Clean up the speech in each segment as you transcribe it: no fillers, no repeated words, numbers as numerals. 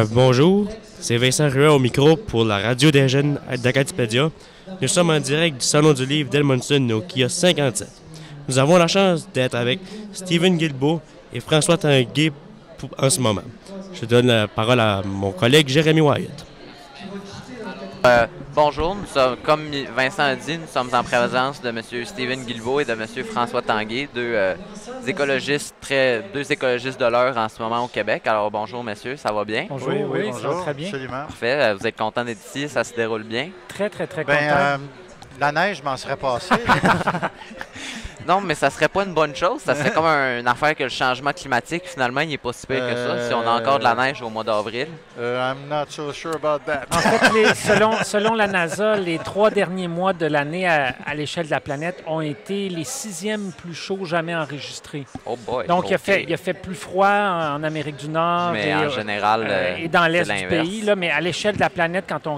Bonjour, c'est Vincent Ruet au micro pour la radio des jeunes d'Acadipédia. Nous sommes en direct du Salon du livre d'Edmundston au kiosque 57. Nous avons la chance d'être avec Steven Guilbeault et François Tanguay en ce moment. Je donne la parole à mon collègue Jérémy Wyatt. Bonjour, comme Vincent a dit, nous sommes en présence de M. Steven Guilbeault et de M. François Tanguay, deux écologistes de l'heure en ce moment au Québec. Alors bonjour messieurs, ça va bien? Bonjour, oui, bonjour, ça va très bien. Absolument. Parfait, vous êtes content d'être ici, ça se déroule bien? Très content. La neige m'en serait passée. Non, mais ça serait pas une bonne chose. Ça serait comme une affaire que le changement climatique, finalement, il n'est pas si pire que ça, si on a encore de la neige au mois d'avril. I'm not so sure about that. En fait, selon la NASA, les 3 derniers mois de l'année à l'échelle de la planète ont été les 6e plus chauds jamais enregistrés. Oh boy. Donc, okay. il a fait plus froid en Amérique du Nord mais en général, et dans l'Est du pays. Là, mais à l'échelle de la planète, quand on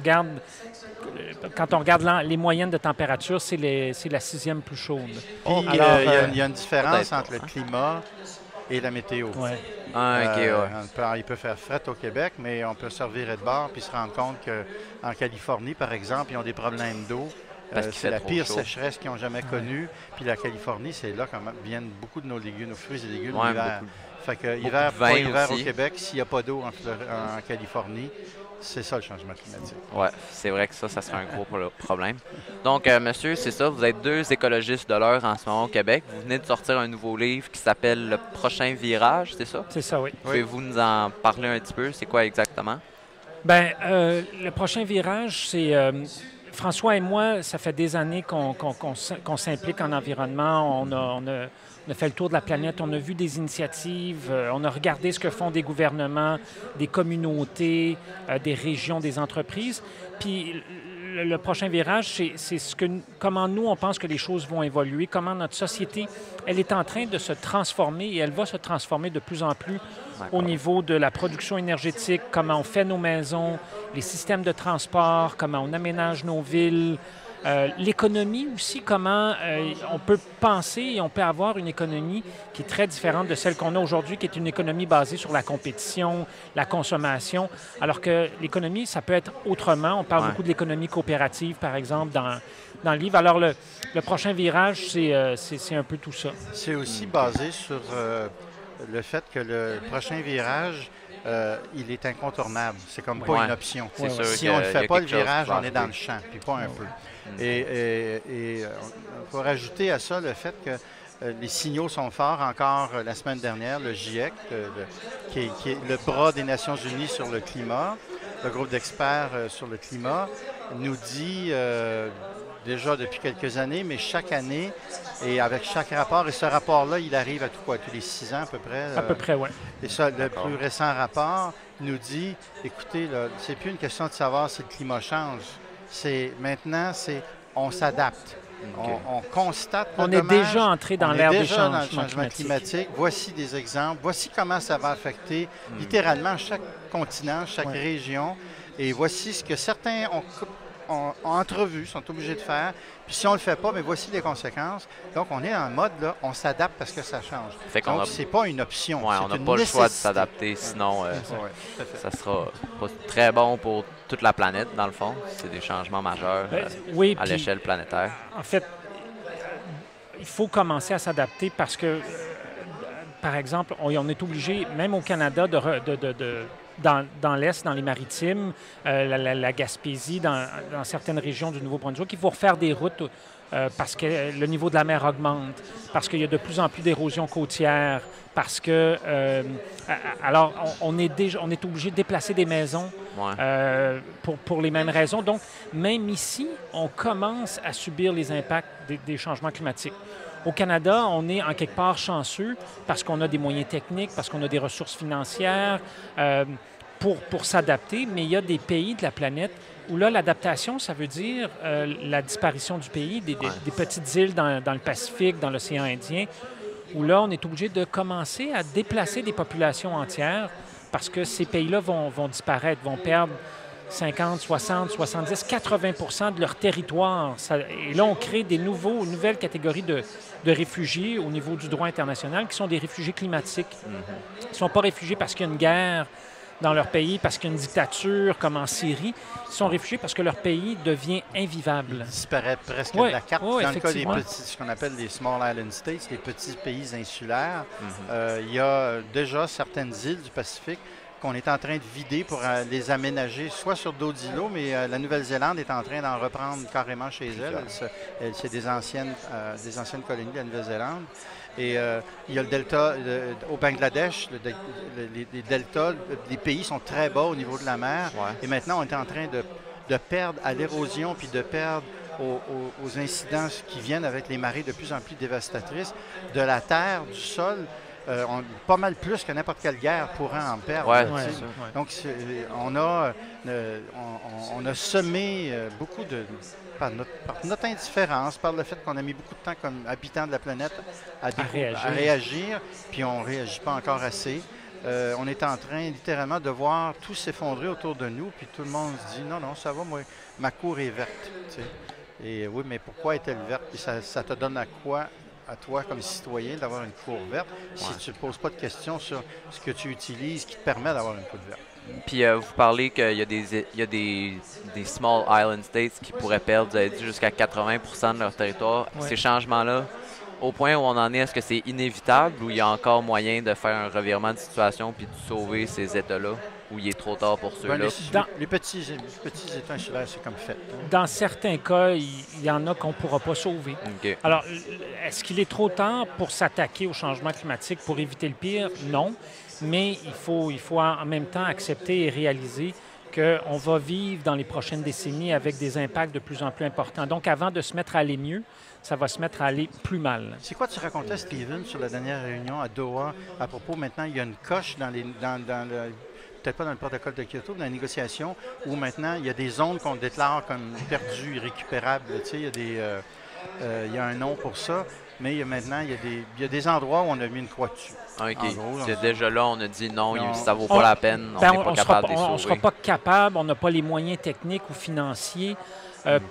regarde les moyennes de température, c'est la 6e plus chaude. Puis, il y a une différence entre le climat et la météo. Ouais. Il peut faire fret au Québec, mais on peut se revirer de bord puis se rendre compte qu'en Californie, par exemple, ils ont des problèmes d'eau. C'est la pire sécheresse qu'ils ont jamais connue. Puis la Californie, c'est là que viennent beaucoup de nos légumes, nos fruits et légumes l'hiver. Fait que hiver au Québec, s'il n'y a pas d'eau en Californie, c'est ça le changement climatique. Oui, c'est vrai que ça serait un gros problème. Donc, monsieur, c'est ça, vous êtes 2 écologistes de l'heure en ce moment au Québec. Vous venez de sortir un nouveau livre qui s'appelle Le prochain virage, c'est ça? C'est ça, oui. Pouvez-vous nous en parler un petit peu? C'est quoi exactement? Bien, le prochain virage, c'est... François et moi, ça fait des années qu'on s'implique en environnement. On a fait le tour de la planète, on a vu des initiatives, on a regardé ce que font des gouvernements, des communautés, des régions, des entreprises. Puis le prochain virage, c'est comment nous, on pense que les choses vont évoluer, comment notre société, elle est en train de se transformer et elle va se transformer de plus en plus au niveau de la production énergétique, comment on fait nos maisons, les systèmes de transport, comment on aménage nos villes, l'économie aussi, comment on peut penser et on peut avoir une économie qui est très différente de celle qu'on a aujourd'hui, qui est une économie basée sur la compétition, la consommation, alors que l'économie, ça peut être autrement. On parle beaucoup de l'économie coopérative, par exemple, dans le livre. Alors, le prochain virage, c'est un peu tout ça. C'est aussi basé sur le fait que le prochain virage, il est incontournable. C'est comme pas une option. Si on ne fait pas le virage, on est dans le champ, puis pas un peu. Et on peut rajouter à ça le fait que les signaux sont forts. Encore la semaine dernière, le GIEC, qui est le bras des Nations unies sur le climat, le groupe d'experts sur le climat, nous dit déjà depuis quelques années, mais chaque année et avec chaque rapport, et ce rapport-là, il arrive à tous les 6 ans à peu près. À peu près, oui. Et ça, le plus récent rapport nous dit, écoutez, c'est plus une question de savoir si le climat change. Maintenant, on s'adapte. Okay. On constate on est déjà entré dans l'ère des changements climatiques. Voici des exemples. Voici comment ça va affecter littéralement chaque continent, chaque région. Et voici ce que certains ont entrevu, sont obligés de faire. Puis si on ne le fait pas, mais voici les conséquences. Donc, on est en mode, là, on s'adapte parce que ça change. Donc, c'est pas une option. Ouais, on n'a pas le choix de s'adapter, sinon ça sera pas très bon pour toute la planète, dans le fond. C'est des changements majeurs à l'échelle planétaire. En fait, il faut commencer à s'adapter parce que, par exemple, on est obligé, même au Canada, dans l'Est, dans les maritimes, la Gaspésie, dans certaines régions du Nouveau-Brunswick, il faut refaire des routes parce que le niveau de la mer augmente, parce qu'il y a de plus en plus d'érosion côtière, parce que... alors, on est obligé de déplacer des maisons pour les mêmes raisons. Donc, même ici, on commence à subir les impacts des changements climatiques. Au Canada, on est en quelque part chanceux parce qu'on a des moyens techniques, parce qu'on a des ressources financières pour s'adapter, mais il y a des pays de la planète où là, l'adaptation, ça veut dire la disparition du pays, des petites îles dans le Pacifique, dans l'océan Indien, où là, on est obligé de commencer à déplacer des populations entières parce que ces pays-là vont disparaître, vont perdre 50, 60, 70, 80 de leur territoire. Et là, on crée des nouvelles catégories de réfugiés au niveau du droit international qui sont des réfugiés climatiques. Ils ne sont pas réfugiés parce qu'il y a une guerre dans leur pays parce qu'il y a une dictature, comme en Syrie. Ils sont réfugiés parce que leur pays devient invivable. Il disparaît presque de la carte. Oui, dans le cas des petits, ce qu'on appelle les Small Island States, les petits pays insulaires, il y a déjà certaines îles du Pacifique qu'on est en train de vider pour les aménager, soit sur d'autres îlots, mais la Nouvelle-Zélande est en train d'en reprendre carrément chez elle. C'est des anciennes colonies de la Nouvelle-Zélande. Et il y a le delta au Bangladesh, les deltas, les pays sont très bas au niveau de la mer. Ouais. Et maintenant, on est en train de perdre à l'érosion puis de perdre aux incidents qui viennent avec les marées de plus en plus dévastatrices de la terre, du sol. Pas mal plus que n'importe quelle guerre pourrait en perdre. Ouais, donc, on a semé beaucoup de... Par notre indifférence, par le fait qu'on a mis beaucoup de temps comme habitants de la planète à réagir, puis on ne réagit pas encore assez. On est en train littéralement de voir tout s'effondrer autour de nous, puis tout le monde se dit « Non, non, ça va, moi, ma cour est verte. » Et oui, mais pourquoi est-elle verte? Puis ça te donne à quoi, à toi comme citoyen, d'avoir une cour verte si tu ne te poses pas de questions sur ce que tu utilises qui te permet d'avoir une cour verte? Puis vous parlez qu'il y a des small island states qui pourraient perdre, vous avez dit, jusqu'à 80% de leur territoire. Ouais. Ces changements-là, au point où on en est, est-ce que c'est inévitable ou il y a encore moyen de faire un revirement de situation puis de sauver ces États-là ou il est trop tard pour ceux-là? Les petits États insulaires, c'est comme fait. Dans certains cas, il y en a qu'on ne pourra pas sauver. Okay. Alors, est-ce qu'il est trop tard pour s'attaquer au changement climatique pour éviter le pire? Non. Mais il faut en même temps accepter et réaliser qu'on va vivre dans les prochaines décennies avec des impacts de plus en plus importants. Donc, avant de se mettre à aller mieux, ça va se mettre à aller plus mal. C'est quoi tu racontais, Steven, sur la dernière réunion à Doha, à propos, maintenant, il y a une coche dans le... peut-être pas dans le protocole de Kyoto, mais dans la négociation, où maintenant, il y a des zones qu'on déclare comme perdues, irrécupérables. Tu sais, il y a un nom pour ça, mais maintenant, il y a des endroits où on a mis une croix dessus. OK. Déjà là, on a dit non, ça ne vaut pas la peine, on n'est pas capable de les sauver. On ne sera pas capable, on n'a pas les moyens techniques ou financiers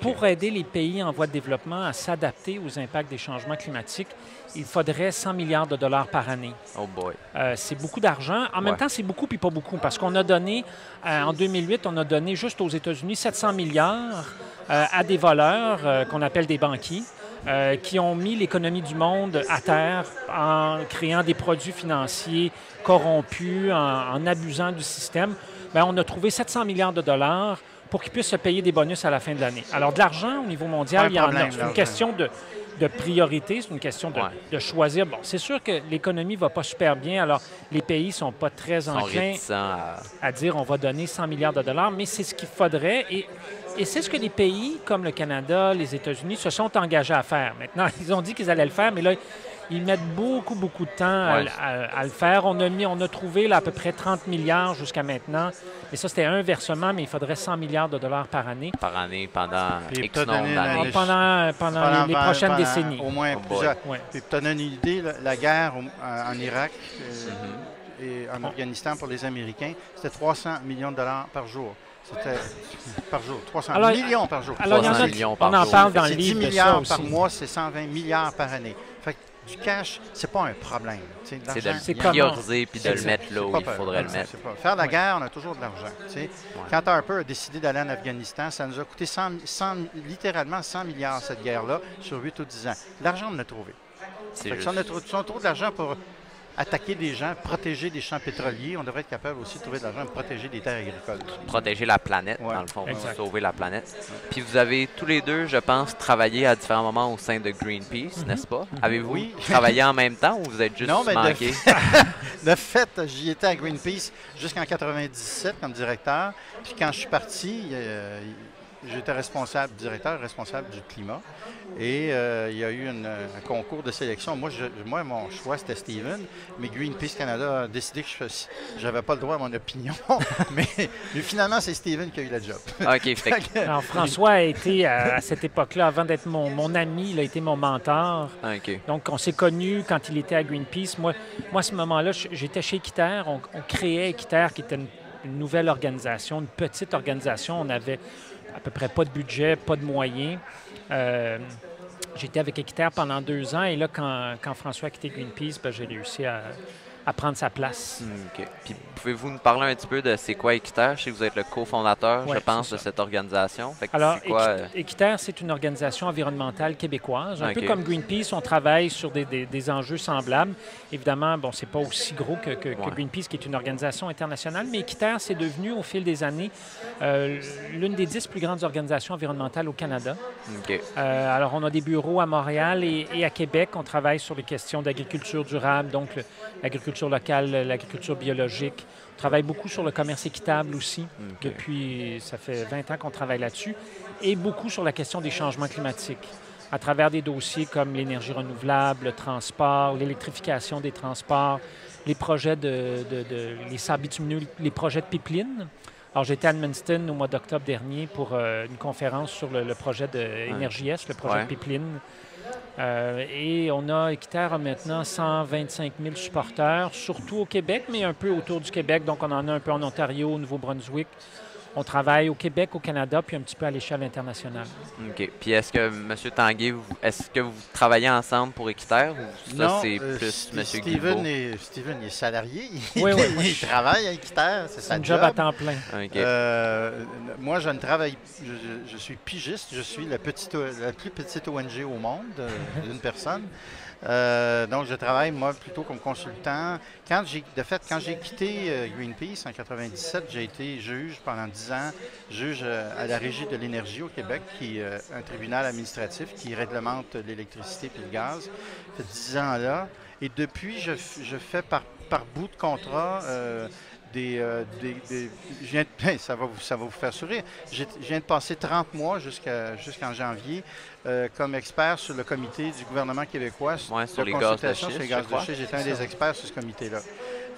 pour aider les pays en voie de développement à s'adapter aux impacts des changements climatiques. Il faudrait 100 milliards de dollars par année. Oh boy. C'est beaucoup d'argent. En même temps, c'est beaucoup puis pas beaucoup parce qu'on a donné, en 2008, on a donné juste aux États-Unis 700 milliards à des voleurs qu'on appelle des banquiers. Qui ont mis l'économie du monde à terre en créant des produits financiers corrompus, en abusant du système. Bien, on a trouvé 700 milliards de dollars pour qu'ils puissent se payer des bonus à la fin de l'année. Alors, de l'argent au niveau mondial, il y en a. C'est une question de priorité, c'est une question de choisir. Bon, c'est sûr que l'économie ne va pas super bien, alors les pays ne sont pas très enclins à dire on va donner 100 milliards de dollars, mais c'est ce qu'il faudrait. Et c'est ce que les pays comme le Canada, les États-Unis se sont engagés à faire. Maintenant, ils ont dit qu'ils allaient le faire, mais là, ils mettent beaucoup de temps à le faire. On a trouvé là, à peu près 30 milliards jusqu'à maintenant. Et ça, c'était un versement, mais il faudrait 100 milliards de dollars par année. Par année, pendant X nombre d'années. Pendant les prochaines décennies. Au moins plusieurs. Puis pour te donner une idée, la guerre en Irak et en Afghanistan pour les Américains, c'était 300 millions de dollars par jour. C'était par jour, 300 millions par jour. Alors, 300 millions par jour. On en parle dans le livre. 10 milliards par mois, c'est 120 milliards par année. Fait que du cash, c'est pas un problème. C'est de le prioriser puis de le mettre là où il faudrait le mettre. Faire la guerre, on a toujours de l'argent. Quand Harper a décidé d'aller en Afghanistan, ça nous a coûté littéralement 100 milliards cette guerre-là sur 8 ou 10 ans. L'argent, on l'a trouvé. Si on trouve de l'argent pour attaquer des gens, protéger des champs pétroliers, on devrait être capable aussi de trouver de l'argent pour protéger des terres agricoles. Protéger la planète, dans le fond, sauver la planète. Puis vous avez tous les deux, je pense, travaillé à différents moments au sein de Greenpeace, n'est-ce pas? Avez-vous travaillé en même temps ou vous êtes juste manqué? De fait, j'y étais à Greenpeace jusqu'en 1997 comme directeur. Puis quand je suis parti, j'étais directeur responsable du climat. Et il y a eu un concours de sélection. Moi, mon choix, c'était Steven. Mais Greenpeace Canada a décidé que je n'avais pas le droit à mon opinion. mais finalement, c'est Steven qui a eu le job. OK. Alors, François a été, à cette époque-là, avant d'être mon ami, il a été mon mentor. OK. Donc, on s'est connus quand il était à Greenpeace. Moi à ce moment-là, j'étais chez Équiterre. On créait Équiterre, qui était une nouvelle organisation, une petite organisation. On avait à peu près pas de budget, pas de moyens. J'étais avec Équiterre pendant 2 ans et là, quand François a quitté Greenpeace, j'ai réussi à prendre sa place. OK. Puis pouvez-vous nous parler un petit peu de c'est quoi Équiterre? Je sais que vous êtes le cofondateur, je pense, de cette organisation. Fait que alors, quoi, Équiterre, c'est une organisation environnementale québécoise. Un peu comme Greenpeace, on travaille sur des enjeux semblables. Évidemment, bon, c'est pas aussi gros que Greenpeace, qui est une organisation internationale, mais Équiterre, c'est devenu, au fil des années, l'une des 10 plus grandes organisations environnementales au Canada. Alors, on a des bureaux à Montréal et à Québec. On travaille sur les questions d'agriculture durable, donc l'agriculture locale, l'agriculture biologique. On travaille beaucoup sur le commerce équitable aussi. Depuis, ça fait 20 ans qu'on travaille là-dessus. Et beaucoup sur la question des changements climatiques, à travers des dossiers comme l'énergie renouvelable, le transport, l'électrification des transports, les projets les sables bitumineux, les projets de pipeline. Alors, j'étais à Edmundston au mois d'octobre dernier pour une conférence sur le projet de Énergie-Est, le projet de pipeline. Et Équiterre a maintenant 125 000 supporters, surtout au Québec, mais un peu autour du Québec. Donc, on en a un peu en Ontario, au Nouveau-Brunswick. On travaille au Québec, au Canada, puis un petit peu à l'échelle internationale. OK. Puis est-ce que, M. Tanguay, est-ce que vous travaillez ensemble pour Équiterre ou ça, c'est plus M. Guilbeault? Steven est salarié. Oui. Il travaille à Équiterre, c'est sa job à temps plein. Moi, je ne travaille... Je suis pigiste. Je suis la plus petite ONG au monde d'une personne. Donc, je travaille, moi, plutôt comme consultant. Quand j'ai quitté Greenpeace en 97, j'ai été juge pendant 10 ans, juge à la Régie de l'énergie au Québec, qui est un tribunal administratif qui réglemente l'électricité et le gaz. Ça fait 10 ans là. Et depuis, je fais par bout de contrat ça va vous faire sourire. Je viens de passer 30 mois jusqu'en janvier comme expert sur le comité du gouvernement québécois sur les gaz de schiste. J'étais un des experts sur ce comité-là.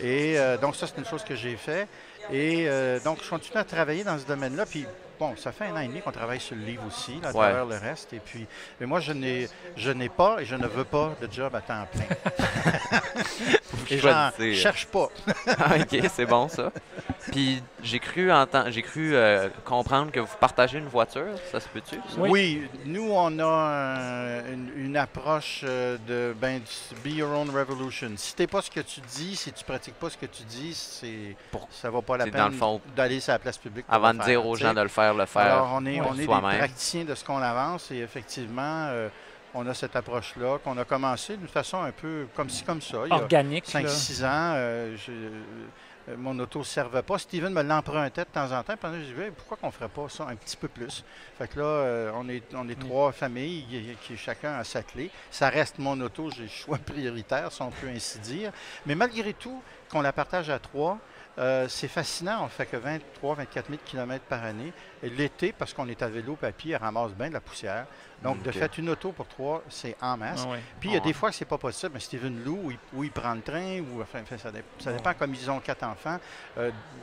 Et donc, ça, c'est une chose que j'ai fait. Et donc, je continue à travailler dans ce domaine-là. Puis, bon, ça fait 1 an et demi qu'on travaille sur le livre aussi, là, à travers le reste. Et puis, mais moi, je n'ai pas et je ne veux pas de job à temps plein. Et j'en cherche pas. OK, c'est bon, ça. Puis, j'ai cru comprendre que vous partagez une voiture. Ça se peut-tu? Oui, nous, on a une approche de be your own revolution. Si tu n'es pas ce que tu dis, si tu pratiques pas ce que tu dis, ça vaut pas la peine d'aller sur la place publique. Avant de dire aux gens de le faire. Alors, on est des praticiens de ce qu'on avance et effectivement, on a cette approche-là qu'on a commencé d'une façon un peu comme ci, comme ça. Organique. Il y a 5-6 ans, mon auto ne servait pas. Steven me l'empruntait de temps en temps. Puis je disais, pourquoi qu'on ne ferait pas ça un petit peu plus? Fait que là, on est 3 familles qui chacun a sa clé. Ça reste mon auto, j'ai le choix prioritaire, si on peut ainsi dire. Mais malgré tout, qu'on la partage à 3, c'est fascinant. On fait que 23-24 000 km par année. L'été, parce qu'on est à vélo, papier, elle ramasse bien de la poussière. Donc, de fait, une auto pour 3, c'est en masse. Puis, il y a des fois que c'est pas possible. Mais Steven loue, où il prend le train, ou enfin, ça dépend. Comme ils ont 4 enfants,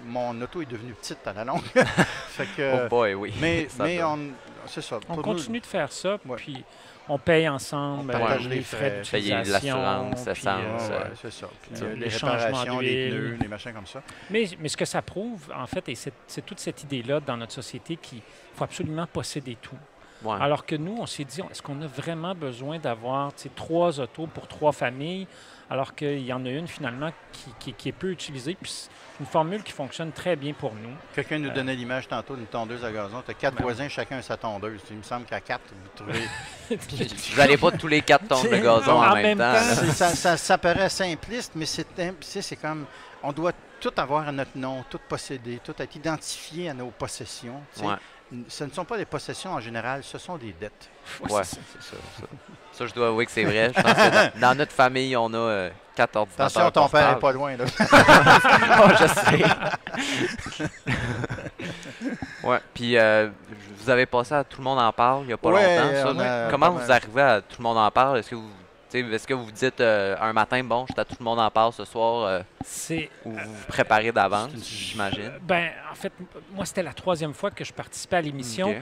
mon auto est devenue petite à la longue. Fait que, oh boy, oui. Mais c'est ça. On continue de faire ça, puis on paye ensemble les frais d'utilisation. Payer l'assurance, l'essence. C'est ça. Puis, les réparations, les pneus, les machins comme ça. Mais ce que ça prouve, en fait, et c'est toute cette idée-là dans notre société qu'il faut absolument posséder tout. Alors que nous, on s'est dit, est-ce qu'on a vraiment besoin d'avoir 3 autos pour 3 familles, alors qu'il y en a une finalement qui est peu utilisée, puis c'est une formule qui fonctionne très bien pour nous. Quelqu'un nous donnait l'image tantôt d'une tondeuse à gazon. Tu as 4 voisins, chacun a sa tondeuse. Il me semble qu'à 4, vous trouvez... Vous n'allez pas tous les 4 tondes de gazon en même temps. Ça paraît simpliste, mais c'est comme... On doit tout avoir à notre nom, tout posséder, tout être identifié à nos possessions. Ce ne sont pas des possessions en général, ce sont des dettes. Oui, c'est ça. Ça, je dois avouer que c'est vrai. Je pense que dans notre famille, on a 4 ordinateurs. Attention, ton père n'est pas loin, là. Oh, je sais. Oui, puis vous avez passé à Tout le monde en parle il n'y a pas longtemps. Comment vous arrivez à Tout le monde en parle? Est-ce que vous dites un matin, bon, je suis à Tout le monde en parle ce soir, ou vous vous préparez d'avance, j'imagine? En fait, moi, c'était la 3e fois que je participais à l'émission. Okay.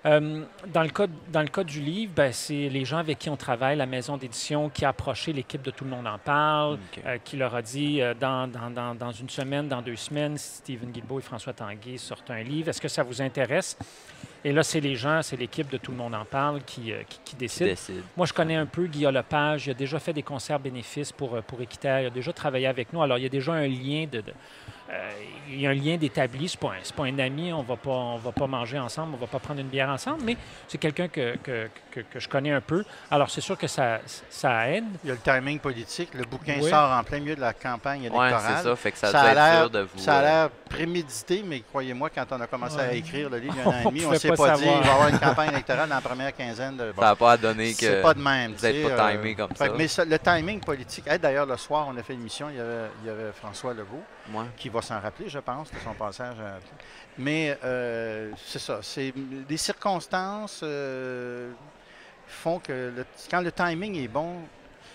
Dans le cas du livre, c'est les gens avec qui on travaille, la maison d'édition, qui a approché l'équipe de Tout le monde en parle, qui leur a dit dans une semaine, dans 2 semaines, Steven Guilbeault et François Tanguay sortent un livre. Est-ce que ça vous intéresse? Et là, c'est les gens, c'est l'équipe de Tout le monde en parle qui décide. Moi, je connais un peu Guillaume Lepage. Il a déjà fait des concerts bénéfices pour Équiterre. Il a déjà travaillé avec nous. Alors, il y a déjà un lien il y a un lien d'établi. C'est pas un ami. On va pas manger ensemble. On va pas prendre une bière ensemble. Mais c'est quelqu'un que je connais un peu. Alors, c'est sûr que ça aide. Il y a le timing politique. Le bouquin sort en plein milieu de la campagne électorale. Oui, c'est ça. Fait que ça a dur de vous... Ça a l'air prémédité, mais croyez-moi, quand on a commencé à écrire le livre il y a un an et demi, on ne s'est pas dit qu'il va y avoir une campagne électorale dans la première quinzaine de... Ça n'a pas donné que... C'est pas de même. Vous n'êtes pas timé comme ça. Mais le timing politique... D'ailleurs, le soir, on a fait une émission, il y avait François Legault, qui va s'en rappeler, je pense, de son passage. Mais c'est ça. Les circonstances font que quand le timing est bon,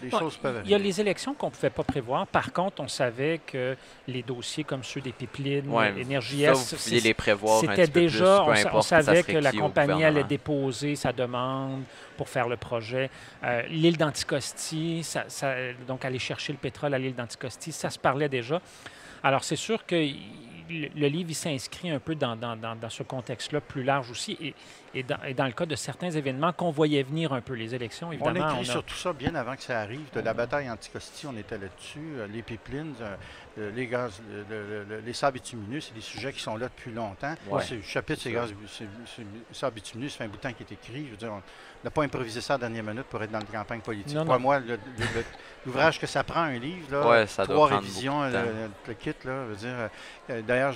les choses peuvent arriver. Il y a les élections qu'on ne pouvait pas prévoir. Par contre, on savait que les dossiers comme ceux des pipelines, Énergie S, c'était déjà, on savait que la compagnie allait déposer sa demande pour faire le projet. L'île d'Anticosti, donc aller chercher le pétrole à l'île d'Anticosti, ça se parlait déjà. Alors, c'est sûr que le livre il s'inscrit un peu dans ce contexte-là plus large aussi. Et dans le cas de certains événements qu'on voyait venir un peu, les élections, évidemment. On a écrit sur tout ça bien avant que ça arrive. De la bataille Anticosti, on était là-dessus. Les pipelines, les gaz, les sables bitumineux, c'est des sujets qui sont là depuis longtemps. Le chapitre sur les gaz, sables bitumineux, ça fait un bout de temps qui est écrit. Je veux dire, on n'a pas improvisé ça à la dernière minute pour être dans la campagne politique. Pour moi, l'ouvrage que ça prend, un livre, là, 3 révisions, le kit, là, veut dire... D'ailleurs,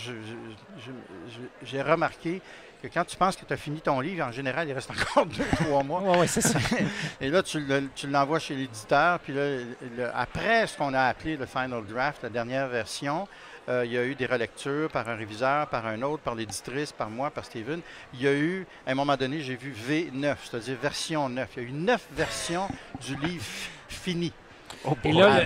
j'ai remarqué que quand tu penses que tu as fini ton livre, en général, il reste encore 2-3 mois. Oui, c'est ça. Et là, tu l'envoies chez l'éditeur. Puis là, après ce qu'on a appelé le final draft, la dernière version, il y a eu des relectures par un réviseur, par un autre, par l'éditrice, par moi, par Steven. Il y a eu, à un moment donné, j'ai vu V9, c'est-à-dire version 9. Il y a eu 9 versions du livre fini. Et là,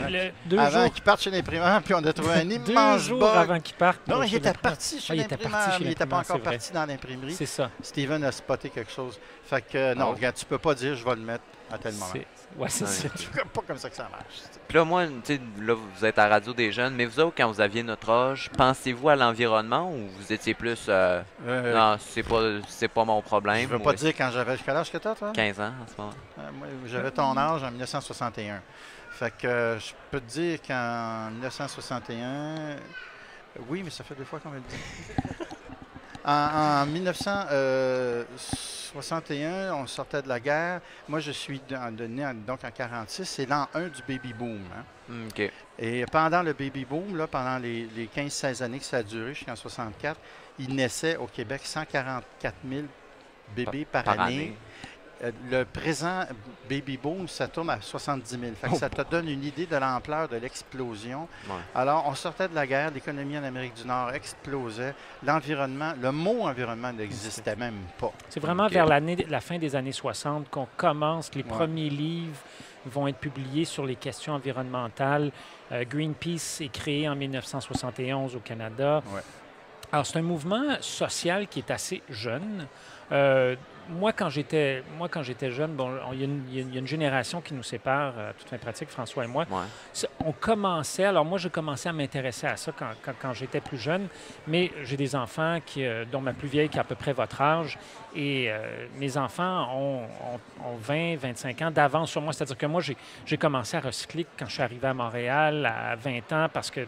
avant qu'ils partent chez l'imprimeur, puis on a trouvé un immense 2 jours avant qu'ils partent. Non, il était parti chez l'imprimeur, mais il n'était pas encore parti dans l'imprimerie. C'est ça. Steven a spoté quelque chose. Fait que non, regarde, tu peux pas dire je vais le mettre à tel moment. Oui, c'est ça. C'est pas comme ça que ça marche. Puis là, moi, tu sais, là, vous êtes à la Radio des Jeunes, mais vous autres, quand vous aviez notre âge, pensez-vous à l'environnement ou vous étiez plus non, c'est pas mon problème? Je veux pas dire quand j'avais... Quel âge que t'as, toi? 15 ans, en ce moment. Moi, j'avais ton âge en 1961. Fait que je peux te dire qu'en 1961... Oui, mais ça fait 2 fois qu'on me le dit. En 1961, on sortait de la guerre. Moi, je suis né donc en 46. C'est l'an 1 du baby-boom. Hein? OK. Et pendant le baby-boom, là, pendant les 15-16 années que ça a duré, jusqu'en 64, il naissait au Québec 144 000 bébés par année. Le présent baby boom, ça tourne à 70 000. Fait que ça te donne une idée de l'ampleur de l'explosion. Ouais. Alors, on sortait de la guerre, l'économie en Amérique du Nord explosait, l'environnement, le mot environnement n'existait même pas. C'est vraiment vers la fin des années 60 qu'on commence, les premiers livres vont être publiés sur les questions environnementales. Greenpeace est créé en 1971 au Canada. Ouais. Alors, c'est un mouvement social qui est assez jeune. Moi, quand j'étais jeune, bon, il y a une génération qui nous sépare, à toute fin pratique, François et moi. Ouais. On commençait, alors moi, j'ai commencé à m'intéresser à ça quand j'étais plus jeune, mais j'ai des enfants dont ma plus vieille qui a à peu près votre âge, et mes enfants ont 20, 25 ans d'avance sur moi. C'est-à-dire que moi, j'ai commencé à recycler quand je suis arrivé à Montréal à 20 ans, parce que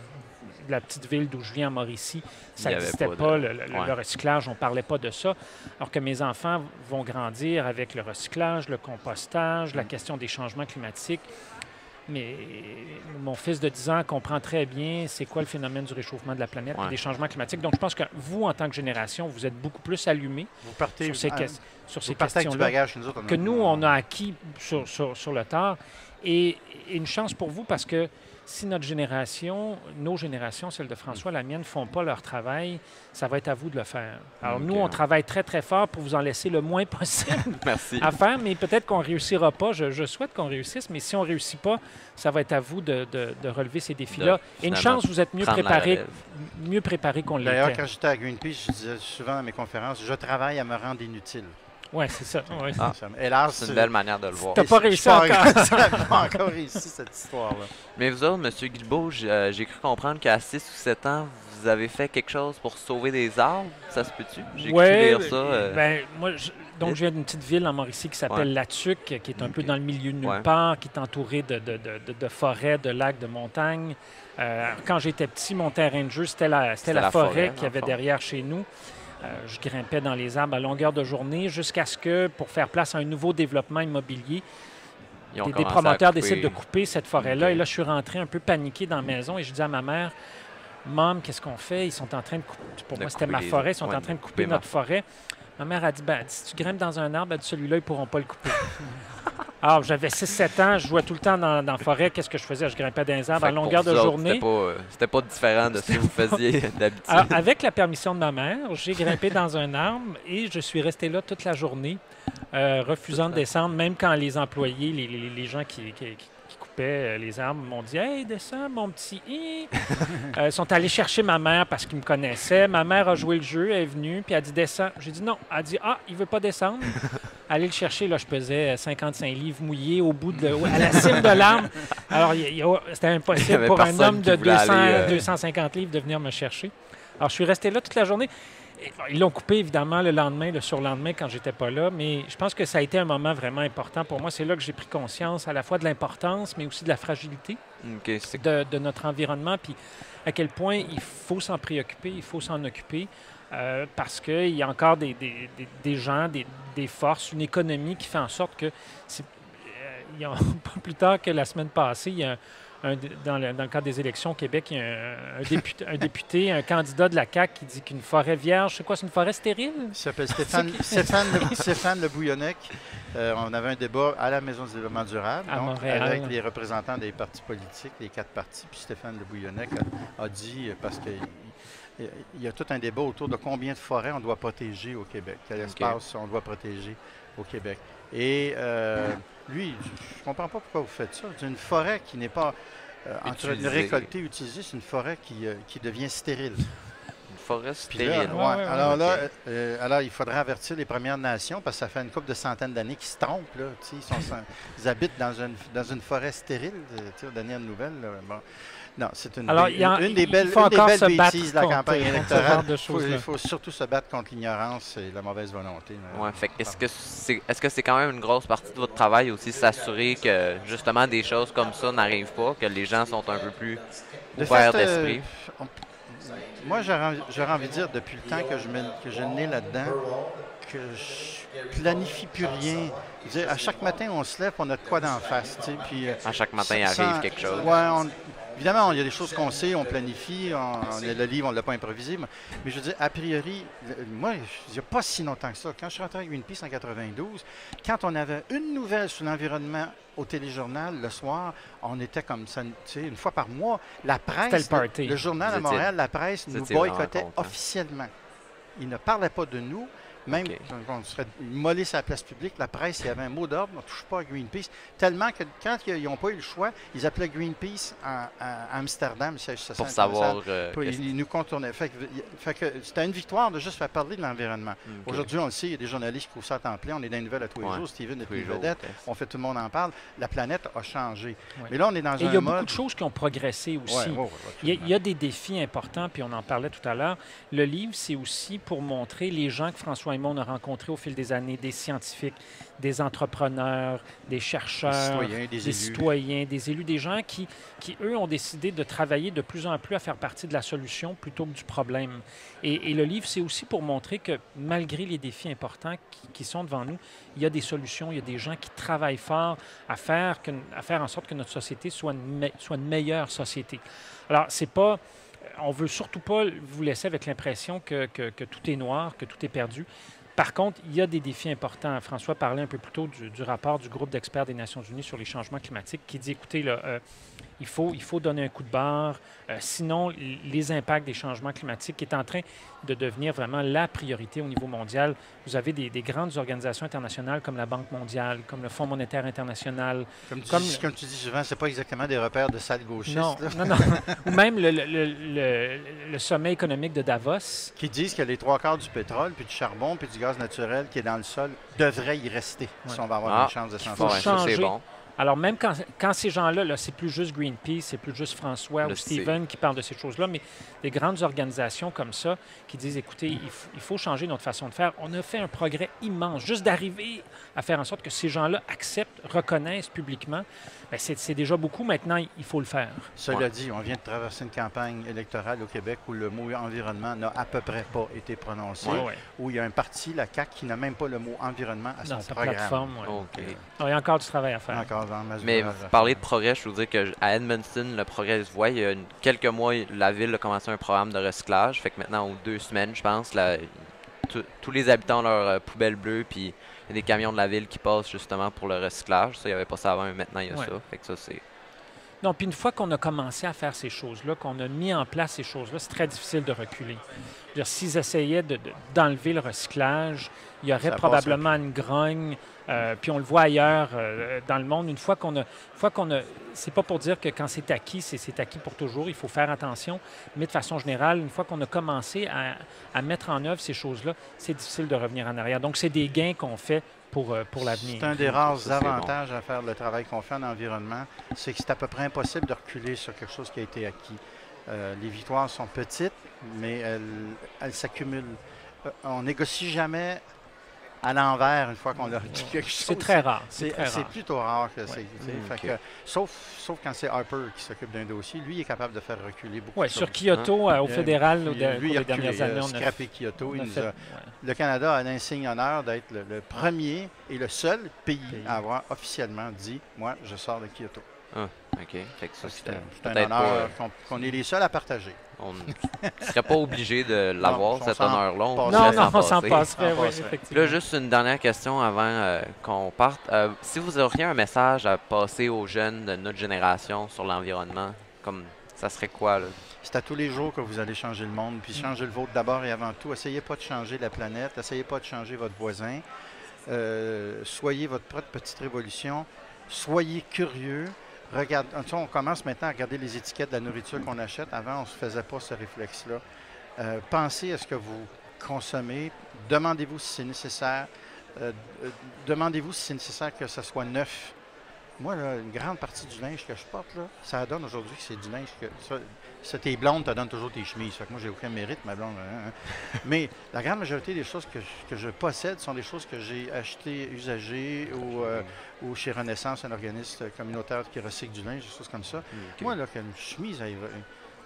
la petite ville d'où je viens, en Mauricie, ça n'existait pas, le recyclage, on ne parlait pas de ça. Alors que mes enfants vont grandir avec le recyclage, le compostage, la question des changements climatiques. Mais mon fils de 10 ans comprend très bien c'est quoi le phénomène du réchauffement de la planète et des changements climatiques. Donc, je pense que vous, en tant que génération, vous êtes beaucoup plus allumés sur ces questions-là que nous, on a acquis sur le tard. Et une chance pour vous parce que si nos générations, celle de François, la mienne, ne font pas leur travail, ça va être à vous de le faire. Alors nous, on travaille très, très fort pour vous en laisser le moins possible à faire, mais peut-être qu'on ne réussira pas. Je souhaite qu'on réussisse, mais si on ne réussit pas, ça va être à vous de relever ces défis-là. Et une chance, vous êtes mieux préparé qu'on l'était. D'ailleurs, quand j'étais à Greenpeace, je disais souvent dans mes conférences, je travaille à me rendre inutile. Oui, c'est ça. Ouais. Ah, hélas, c'est une belle manière de le voir. T'as pas réussi encore. pas encore réussi cette histoire-là. Mais vous autres, M. Guilbeault, j'ai cru comprendre qu'à 6 ou 7 ans, vous avez fait quelque chose pour sauver des arbres. Ça se peut-tu? J'ai cru lire ça. Moi, donc, je viens d'une petite ville en Mauricie qui s'appelle Latuc, qui est un peu dans le milieu de nulle part, qui est entourée de forêts, de lacs, de montagnes. Quand j'étais petit, mon terrain de jeu, c'était la forêt qu'il y avait derrière chez nous. Je grimpais dans les arbres à longueur de journée jusqu'à ce que, pour faire place à un nouveau développement immobilier, des promoteurs décident de couper cette forêt-là. Et là, je suis rentré un peu paniqué dans la maison et je dis à ma mère, « Maman, qu'est-ce qu'on fait? Ils sont en train de couper. » Pour moi, c'était ma forêt. Ils sont en train de couper notre forêt. Ma mère a dit, si tu grimpes dans un arbre, celui-là, ils ne pourront pas le couper. Alors, j'avais 6-7 ans, je jouais tout le temps dans la forêt. Qu'est-ce que je faisais? Je grimpais dans les arbres à longueur de journée. C'était pas différent de ce que vous faisiez d'habitude. Alors, avec la permission de ma mère, j'ai grimpé dans un arbre et je suis resté là toute la journée, refusant de descendre, même quand les employés, les gens qui coupaient les arbres m'ont dit « Hey, descends, mon petit. » Ils sont allés chercher ma mère parce qu'ils me connaissaient. Ma mère a joué le jeu, elle est venue, puis elle a dit « Descends. » J'ai dit non. Elle a dit « Ah, il veut pas descendre. » Allez le chercher, là, je pesais 55 livres mouillés à la cime de l'arbre. Alors, c'était impossible pour un homme de 250 livres de venir me chercher. Alors, je suis resté là toute la journée. Ils l'ont coupé, évidemment, le surlendemain, quand j'étais pas là, mais je pense que ça a été un moment vraiment important pour moi. C'est là que j'ai pris conscience à la fois de l'importance, mais aussi de la fragilité de notre environnement, puis à quel point il faut s'en préoccuper, il faut s'en occuper, parce qu'il y a encore des gens, des forces, une économie qui fait en sorte que, pas plus tard que la semaine passée, il y a dans le cadre des élections au Québec, il y a un député, un candidat de la CAQ qui dit qu'une forêt vierge, c'est quoi, c'est une forêt stérile? Il s'appelle Stéphane Le Bouillonnec. On avait un débat à la Maison du développement durable, avec les représentants des partis politiques, les 4 partis. Puis Stéphane Le Bouillonnec a dit, parce qu'il y a tout un débat autour de combien de forêts on doit protéger au Québec, quel espace on doit protéger au Québec. Et lui, je ne comprends pas pourquoi vous faites ça. C'est une forêt qui n'est pas entretenue, récoltée, utilisée, c'est une forêt qui devient stérile. Une forêt stérile. Alors, il faudrait avertir les Premières Nations, parce que ça fait une couple de centaines d'années qu'ils se trompent. Là, ils habitent dans une forêt stérile. Dernière nouvelle. Bon. Non, c'est une des belles bêtises de la campagne électorale. Il faut surtout se battre contre l'ignorance et la mauvaise volonté. Est-ce que c'est quand même une grosse partie de votre travail aussi, s'assurer que justement des choses comme ça n'arrivent pas, que les gens sont un peu plus ouverts d'esprit? Moi, j'aurais envie de dire, depuis le temps que je nais là-dedans, que je planifie plus rien. À chaque matin, on se lève, on a de quoi d'en face. Puis, à chaque matin, il arrive quelque chose. Évidemment, il y a des choses qu'on sait, on planifie, le livre, on ne l'a pas improvisé, mais je veux dire, a priori, moi, il n'y a pas si longtemps que ça. Quand je suis rentré avec Greenpeace en 92, quand on avait une nouvelle sur l'environnement au téléjournal le soir, on était comme ça, une fois par mois. La presse, le journal à Montréal, la presse nous boycottait officiellement. Ils ne parlaient pas de nous. Même on serait immolé sur la place publique, la presse, il y avait un mot d'ordre, on ne touche pas à Greenpeace. Tellement que quand ils n'ont pas eu le choix, ils appelaient Greenpeace à Amsterdam, pour savoir. Ils nous contournaient. Fait que c'était une victoire de juste faire parler de l'environnement. Aujourd'hui, on le sait, il y a des journalistes qui trouvent ça à temps plein. On est dans les nouvelles à tous les jours. Steven est une vedette. On fait tout le monde en parle. La planète a changé. Mais là, on est dans un mode. Il y a beaucoup de choses qui ont progressé aussi. Il y a des défis importants, puis on en parlait tout à l'heure. Le livre, c'est aussi pour montrer les gens que François et moi, on a rencontrés au fil des années, des scientifiques, des entrepreneurs, des chercheurs, des citoyens, des élus, des gens qui, eux, ont décidé de travailler de plus en plus à faire partie de la solution plutôt que du problème. Et le livre, c'est aussi pour montrer que malgré les défis importants qui sont devant nous, il y a des solutions, il y a des gens qui travaillent fort à faire en sorte que notre société soit une meilleure société. Alors, c'est pas... On ne veut surtout pas vous laisser avec l'impression que tout est noir, que tout est perdu. Par contre, il y a des défis importants. François parlait un peu plus tôt du rapport du groupe d'experts des Nations unies sur les changements climatiques qui dit, écoutez, là, il faut donner un coup de barre. Sinon, les impacts des changements climatiques qui est en train de devenir vraiment la priorité au niveau mondial. Vous avez des grandes organisations internationales comme la Banque mondiale, comme le Fonds monétaire international. Comme tu dis souvent, ce n'est pas exactement des repères de salles gauchistes. Non. Ou même le sommet économique de Davos. Qui disent qu'il y a les 3/4 du pétrole, puis du charbon, puis du gaz gaz naturel qui est dans le sol devrait y rester si on va avoir une chance de s'en sortir. Il faut changer. Bon. Alors, même quand ces gens-là, là, c'est plus juste Greenpeace, c'est plus juste François ou Steven qui parlent de ces choses-là, mais des grandes organisations comme ça qui disent, écoutez, il faut changer notre façon de faire. On a fait un progrès immense. Juste d'arriver à faire en sorte que ces gens-là acceptent, reconnaissent publiquement, bien, c'est déjà beaucoup. Maintenant, il faut le faire. Cela dit, on vient de traverser une campagne électorale au Québec où le mot environnement n'a à peu près pas été prononcé, où il y a un parti, la CAQ, qui n'a même pas le mot environnement à son programme. Plateforme. Il y a encore du travail à faire. Mais vous parlez de progrès, je veux dire qu'à Edmundston, le progrès se voit. Il y a quelques mois, la ville a commencé un programme de recyclage. Fait que maintenant, en 2 semaines, je pense, tous les habitants ont leur poubelle bleue, puis il y a des camions de la ville qui passent justement pour le recyclage. Ça, il n'y avait pas ça avant, mais maintenant, il y a ça. Fait que ça, c'est... Non, puis une fois qu'on a commencé à faire ces choses-là, qu'on a mis en place ces choses-là, c'est très difficile de reculer. S'ils essayaient d'enlever le recyclage, il y aurait probablement une grogne. Puis on le voit ailleurs dans le monde. Une fois qu'on a, c'est pas pour dire que quand c'est acquis, c'est acquis pour toujours. Il faut faire attention. Mais de façon générale, une fois qu'on a commencé à mettre en œuvre ces choses-là, c'est difficile de revenir en arrière. Donc, c'est des gains qu'on fait pour l'avenir. C'est un des rares avantages à faire le travail qu'on fait en environnement, c'est que c'est à peu près impossible de reculer sur quelque chose qui a été acquis. Les victoires sont petites, mais elles s'accumulent. On négocie jamais à l'envers une fois qu'on a dit quelque chose. C'est très rare. C'est plutôt rare que c'est. Sauf quand c'est Harper qui s'occupe d'un dossier. Lui, il est capable de faire reculer beaucoup de choses. Sur Kyoto, au fédéral, lui, les dernières années, on a scrappé Kyoto. Le Canada a l'insigne honneur d'être le premier et le seul pays à avoir officiellement dit « Moi, je sors de Kyoto ». OK. Fait que ça, c'est un honneur qu'on est les seuls à partager. On ne serait pas obligé de l'avoir, cet honneur-là. On s'en passerait, oui, effectivement. Là, juste une dernière question avant qu'on parte. Si vous auriez un message à passer aux jeunes de notre génération sur l'environnement, ça serait quoi, là? C'est à tous les jours que vous allez changer le monde, puis changer le vôtre d'abord et avant tout. Essayez pas de changer la planète, essayez pas de changer votre voisin. Soyez votre propre petite révolution. Soyez curieux. Regarde, on commence maintenant à regarder les étiquettes de la nourriture qu'on achète. Avant, on ne se faisait pas ce réflexe-là. Pensez à ce que vous consommez. Demandez-vous si c'est nécessaire. Demandez-vous si c'est nécessaire que ce soit neuf. Moi, là, une grande partie du linge que je porte, là, ça donne aujourd'hui que c'est du linge que... Ça, tes blondes te donnent toujours tes chemises. Fait que moi, j'ai aucun mérite, ma blonde. Mais la grande majorité des choses que je possède sont des choses que j'ai achetées usagées ou chez Renaissance, un organisme communautaire qui recycle du linge, des choses comme ça. Moi, là, une chemise,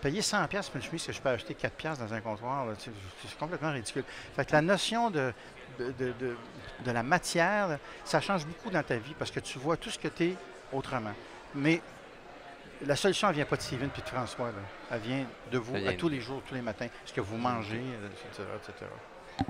payer 100$ pour une chemise que je peux acheter 4$ dans un comptoir, c'est complètement ridicule. Fait que la notion de la matière, là, ça change beaucoup dans ta vie parce que tu vois tout ce que tu es autrement. Mais la solution, elle ne vient pas de Steven et de François. Là. Elle vient de vous à tous les jours, tous les matins, ce que vous mangez, etc., etc.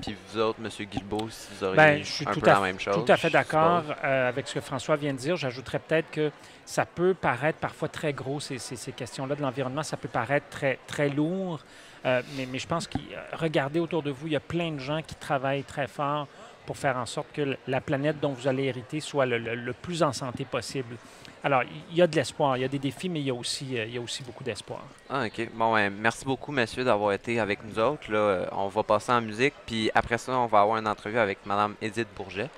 Puis vous autres, M. Guilbeault, si vous auriez un peu la même chose. Tout à fait d'accord avec ce que François vient de dire. J'ajouterais peut-être que ça peut paraître parfois très gros, ces questions-là de l'environnement. Ça peut paraître très, très lourd. Mais je pense que regardez autour de vous, il y a plein de gens qui travaillent très fort pour faire en sorte que la planète dont vous allez hériter soit le plus en santé possible. Alors, il y a de l'espoir, il y a des défis, mais il y a aussi beaucoup d'espoir. OK. Bon, merci beaucoup, messieurs, d'avoir été avec nous autres. Là, on va passer en musique, puis après ça, on va avoir une entrevue avec Mme Édith Bourget.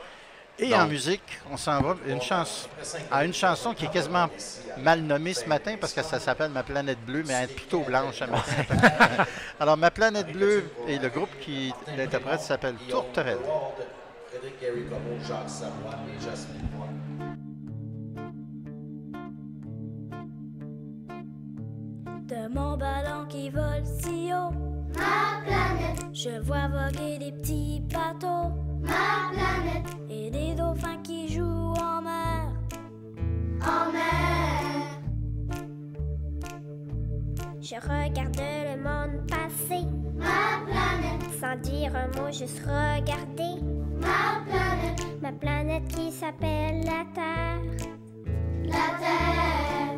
Et en musique, on s'en va à une chanson qui est quasiment mal nommée ce matin parce que ça s'appelle Ma planète bleue, mais elle est plutôt blanche à matin. Alors, Ma planète bleue et le groupe qui l'interprète s'appelle Tourterelle. De mon ballon qui vole si haut, ma planète, je vois voguer des petits bateaux, ma planète, et des dauphins qui jouent en mer, en mer. Je regarde le monde passer, ma planète, sans dire un mot, juste regarder, ma planète qui s'appelle la Terre, la Terre.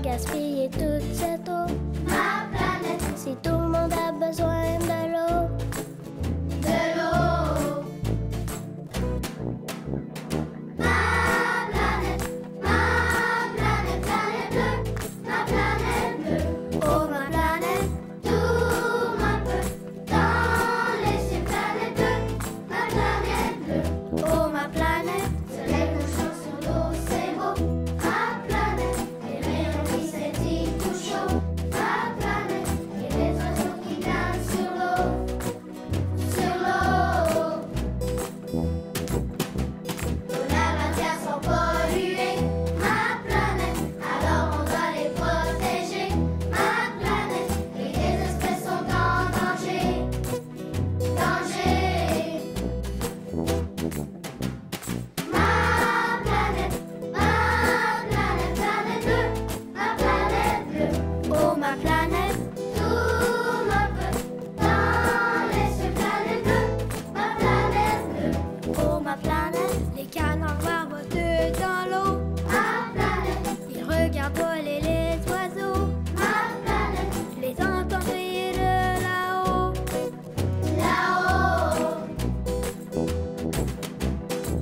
Gaspiller toute cette eau. Ma planète. Si tout le monde a besoin de l'eau. De l'eau. Ma planète, planète bleue. Ma planète bleue. Oh ma planète, tout un peu. Dans les cieux, planète bleue. Ma planète bleue. Oh ma planète, soleil couchant sur l'eau, c'est beau. Ma planète. Ma planète, et les oiseaux qui dansent sur l'eau, sur l'eau. La terre sont polluées, ma planète, alors on doit les protéger. Ma planète, et les espèces sont en danger, danger. Ma planète, planète bleue, ma planète bleue. Oh ma planète, tout un peu. Dans les cieux, planète bleue, ma planète bleue. Oh ma planète, les canards barbotent dans l'eau. Ma planète, ils regardent voler les oiseaux. Ma planète, je les entends crier de là-haut. Là-haut.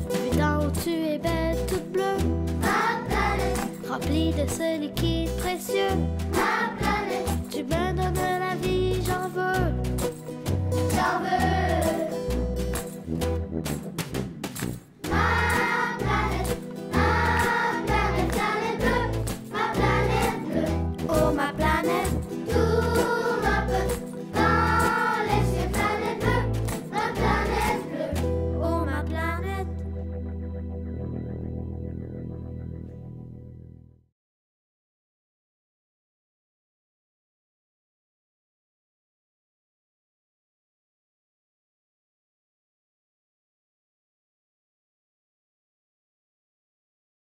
Vu d'en haut, tu es belle, toute bleue. Ma planète, remplie de ce liquide précieux. Ma planète, tu me donnes la vie, j'en veux. J'en veux.